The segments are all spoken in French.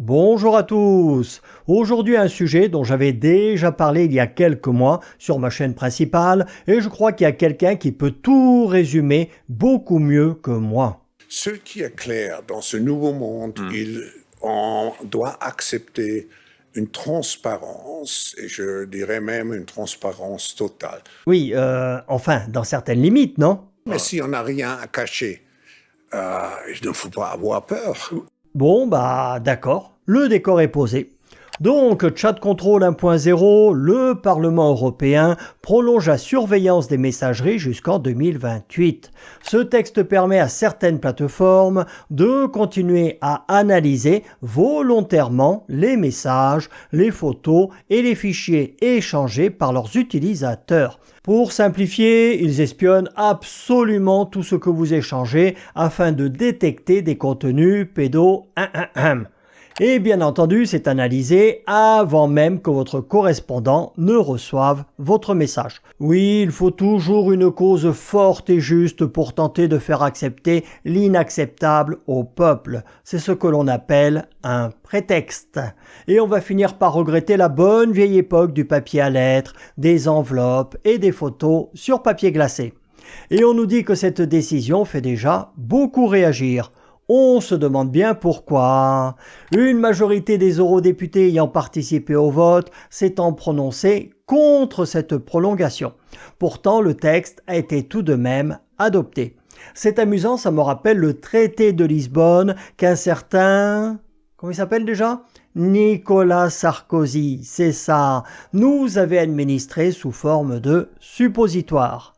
Bonjour à tous. Aujourd'hui un sujet dont j'avais déjà parlé il y a quelques mois sur ma chaîne principale et je crois qu'il y a quelqu'un qui peut tout résumer beaucoup mieux que moi. Ce qui est clair dans ce nouveau monde, on doit accepter une transparence, et je dirais même une transparence totale. Oui, enfin, dans certaines limites, non? Mais si on n'a rien à cacher, il ne faut pas avoir peur. Bon, bah d'accord, le décor est posé. Donc, Chat Control 1.0, le Parlement européen prolonge la surveillance des messageries jusqu'en 2028. Ce texte permet à certaines plateformes de continuer à analyser volontairement les messages, les photos et les fichiers échangés par leurs utilisateurs. Pour simplifier, ils espionnent absolument tout ce que vous échangez afin de détecter des contenus pédo. Et bien entendu, c'est analysé avant même que votre correspondant ne reçoive votre message. Oui, il faut toujours une cause forte et juste pour tenter de faire accepter l'inacceptable au peuple. C'est ce que l'on appelle un prétexte. Et on va finir par regretter la bonne vieille époque du papier à lettres, des enveloppes et des photos sur papier glacé. Et on nous dit que cette décision fait déjà beaucoup réagir. On se demande bien pourquoi. Une majorité des eurodéputés ayant participé au vote s'étant prononcée contre cette prolongation. Pourtant, le texte a été tout de même adopté. C'est amusant, ça me rappelle le traité de Lisbonne qu'un certain... Comment il s'appelle déjà ? Nicolas Sarkozy, c'est ça, nous avait administré sous forme de suppositoire.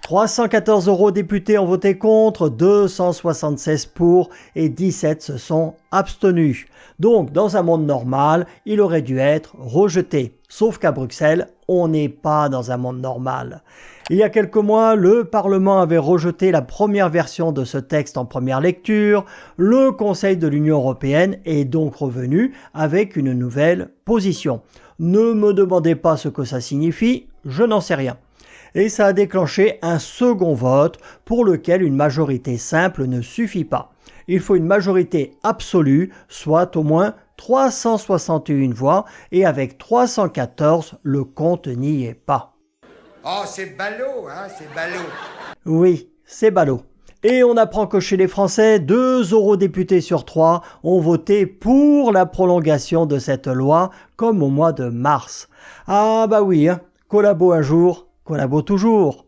314 eurodéputés ont voté contre, 276 pour et 17 se sont abstenus. Donc, dans un monde normal, il aurait dû être rejeté. Sauf qu'à Bruxelles, on n'est pas dans un monde normal. Il y a quelques mois, le Parlement avait rejeté la première version de ce texte en première lecture. Le Conseil de l'Union européenne est donc revenu avec une nouvelle position. Ne me demandez pas ce que ça signifie, je n'en sais rien. Et ça a déclenché un second vote pour lequel une majorité simple ne suffit pas. Il faut une majorité absolue, soit au moins 361 voix, et avec 314, le compte n'y est pas. Oh, c'est ballot, hein, c'est ballot. Oui, c'est ballot. Et on apprend que chez les Français, 2 eurodéputés sur 3 ont voté pour la prolongation de cette loi, comme au mois de mars. Ah bah oui, hein, collabo un jour, collabo toujours.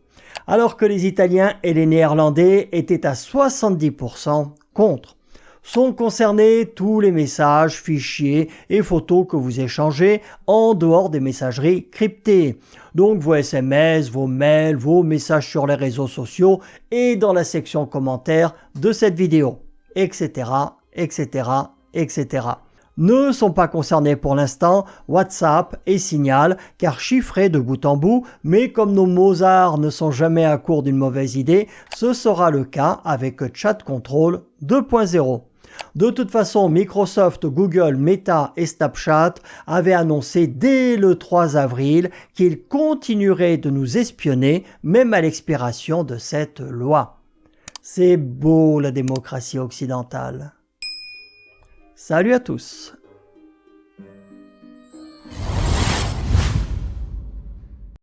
Alors que les Italiens et les Néerlandais étaient à 70% contre. Sont concernés tous les messages, fichiers et photos que vous échangez en dehors des messageries cryptées. Donc vos SMS, vos mails, vos messages sur les réseaux sociaux et dans la section commentaires de cette vidéo, etc., etc., etc. Ne sont pas concernés pour l'instant WhatsApp et Signal, car chiffrés de bout en bout, mais comme nos Mozart ne sont jamais à court d'une mauvaise idée, ce sera le cas avec Chat Control 2.0. De toute façon, Microsoft, Google, Meta et Snapchat avaient annoncé dès le 3 avril qu'ils continueraient de nous espionner, même à l'expiration de cette loi. C'est beau la démocratie occidentale. Salut à tous!